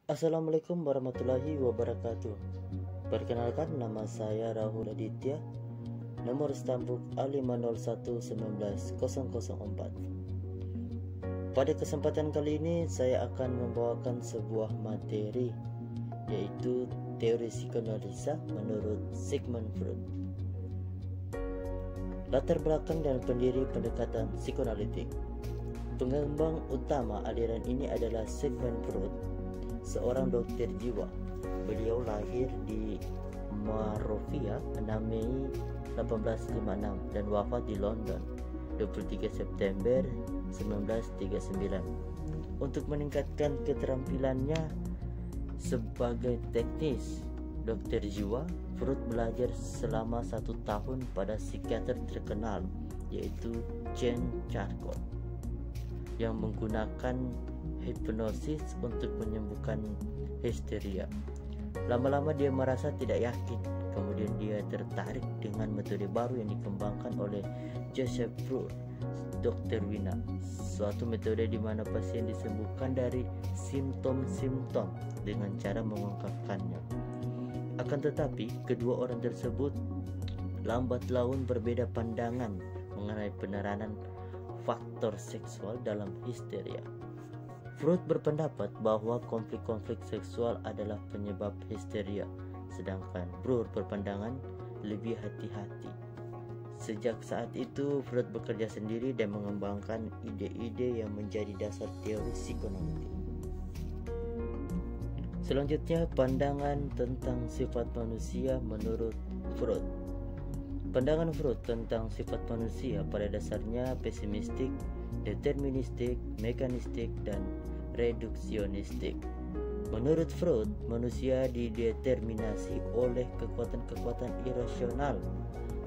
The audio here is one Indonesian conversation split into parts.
Assalamualaikum warahmatullahi wabarakatuh. Perkenalkan, nama saya Rahul Aditya, nomor stambuk A501-19004. Pada kesempatan kali ini saya akan membawakan sebuah materi, yaitu teori psikoanalisa menurut Sigmund Freud. Latar belakang dan pendiri pendekatan psikoanalitik. Pengembang utama aliran ini adalah Sigmund Freud, seorang dokter jiwa. Beliau lahir di Monrovia 6 Mei 1856 dan wafat di London 23 September 1939. Untuk meningkatkan keterampilannya sebagai teknis dokter jiwa, Freud belajar selama 1 tahun pada psikiater terkenal, yaitu Jean Charcot, yang menggunakan hipnosis untuk menyembuhkan histeria. Lama-lama dia merasa tidak yakin. Kemudian dia tertarik dengan metode baru yang dikembangkan oleh Joseph Freud, Dr. Wiener, suatu metode di mana pasien disembuhkan dari simptom-simptom dengan cara mengungkapkannya. Akan tetapi, kedua orang tersebut lambat laun berbeda pandangan mengenai peneranan faktor seksual dalam histeria. Freud berpendapat bahwa konflik-konflik seksual adalah penyebab histeria, sedangkan Freud berpandangan lebih hati-hati. Sejak saat itu, Freud bekerja sendiri dan mengembangkan ide-ide yang menjadi dasar teori psikoanalitik. Selanjutnya, pandangan tentang sifat manusia menurut Freud. Pandangan Freud tentang sifat manusia pada dasarnya pesimistik, deterministik, mekanistik, dan reduksionistik. Menurut Freud, manusia dideterminasi oleh kekuatan-kekuatan irasional,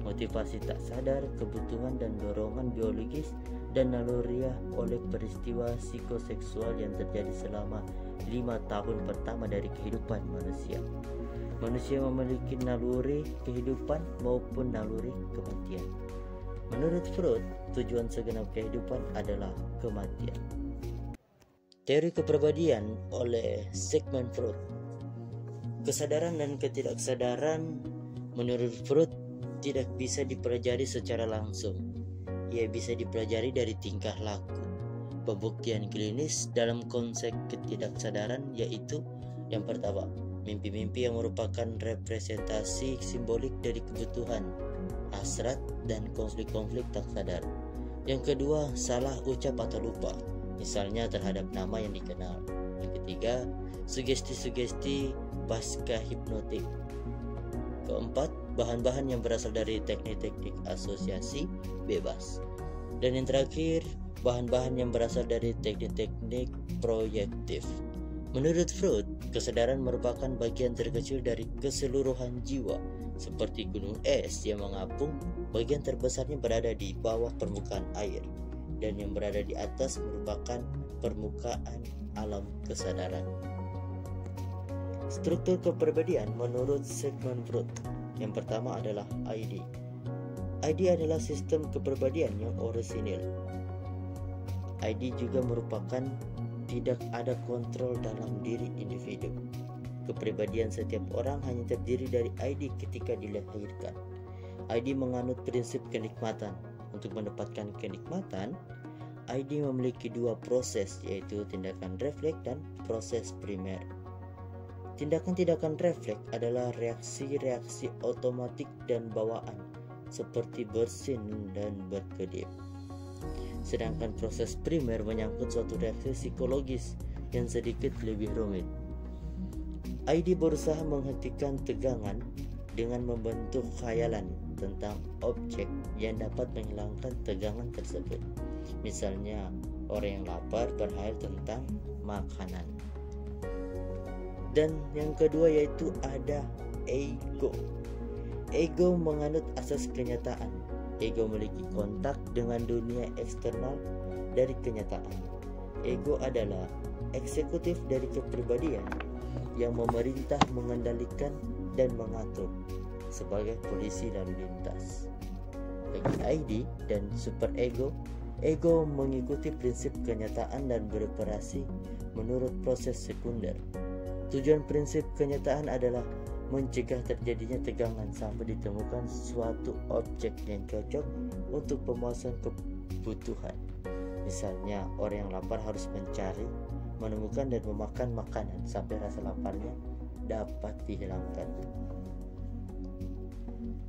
motivasi tak sadar, kebutuhan dan dorongan biologis, dan naluriah oleh peristiwa psikoseksual yang terjadi selama 5 tahun pertama dari kehidupan manusia. Manusia memiliki naluri kehidupan maupun naluri kematian. Menurut Freud, tujuan segenap kehidupan adalah kematian. Teori kepribadian oleh Sigmund Freud. Kesadaran dan ketidaksadaran menurut Freud tidak bisa dipelajari secara langsung. Ia bisa dipelajari dari tingkah laku. Pembuktian klinis dalam konsep ketidaksadaran yaitu yang pertama, mimpi-mimpi yang merupakan representasi simbolik dari kebutuhan, hasrat, dan konflik-konflik tak sadar. Yang kedua, salah ucap atau lupa, misalnya terhadap nama yang dikenal. Yang ketiga, sugesti-sugesti pasca hipnotik. Keempat, bahan-bahan yang berasal dari teknik-teknik asosiasi bebas. Dan yang terakhir, bahan-bahan yang berasal dari teknik-teknik proyektif. Menurut Freud, kesadaran merupakan bagian terkecil dari keseluruhan jiwa, seperti gunung es yang mengapung. Bagian terbesarnya berada di bawah permukaan air, dan yang berada di atas merupakan permukaan alam kesadaran. Struktur kepribadian menurut Sigmund Freud. Yang pertama adalah ID. ID adalah sistem kepribadian yang orisinil. ID juga merupakan tidak ada kontrol dalam diri individu. Kepribadian setiap orang hanya terdiri dari ID ketika dilahirkan. ID menganut prinsip kenikmatan. Untuk mendapatkan kenikmatan, ID memiliki 2 proses, yaitu tindakan refleks dan proses primer. Tindakan-tindakan refleks adalah reaksi-reaksi otomatik dan bawaan, seperti bersin dan berkedip. Sedangkan proses primer menyangkut suatu reaksi psikologis yang sedikit lebih rumit. ID berusaha menghentikan tegangan dengan membentuk khayalan tentang objek yang dapat menghilangkan tegangan tersebut. Misalnya, orang yang lapar berkhayal tentang makanan. Dan yang kedua yaitu ada ego. Ego menganut asas kenyataan. Ego memiliki kontak dengan dunia eksternal dari kenyataan. Ego adalah eksekutif dari kepribadian yang memerintah, mengendalikan, dan mengatur sebagai polisi lalu lintas. Bagi ID dan superego, ego mengikuti prinsip kenyataan dan beroperasi menurut proses sekunder. Tujuan prinsip kenyataan adalah mencegah terjadinya tegangan sampai ditemukan suatu objek yang cocok untuk pemuasan kebutuhan. Misalnya, orang yang lapar harus mencari, menemukan dan memakan makanan sampai rasa laparnya dapat dihilangkan.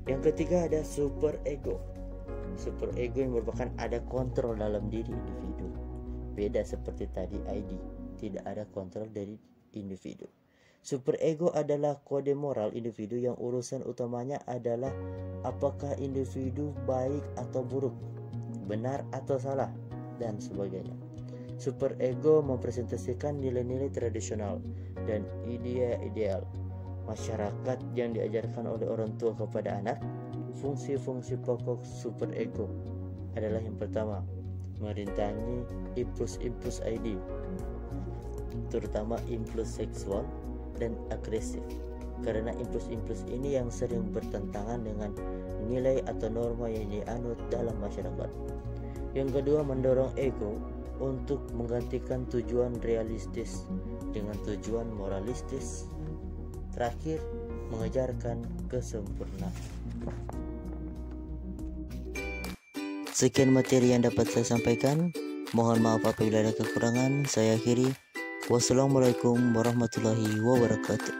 Yang ketiga ada super ego. Super ego yang merupakan ada kontrol dalam diri individu. Beda seperti tadi ID, tidak ada kontrol dari individu. Super ego adalah kode moral individu yang urusan utamanya adalah apakah individu baik atau buruk, benar atau salah, dan sebagainya. Super ego mempresentasikan nilai-nilai tradisional dan ideal masyarakat yang diajarkan oleh orang tua kepada anak. Fungsi-fungsi pokok super ego adalah yang pertama, merintangi impuls-impuls ID, terutama impuls seksual dan agresif, karena impuls-impuls ini yang sering bertentangan dengan nilai atau norma yang dianut dalam masyarakat. Yang kedua, mendorong ego untuk menggantikan tujuan realistis dengan tujuan moralistis. Terakhir, mengejarkan kesempurnaan. Sekian materi yang dapat saya sampaikan. Mohon maaf apabila ada kekurangan. Saya akhiri. Wassalamualaikum warahmatullahi wabarakatuh.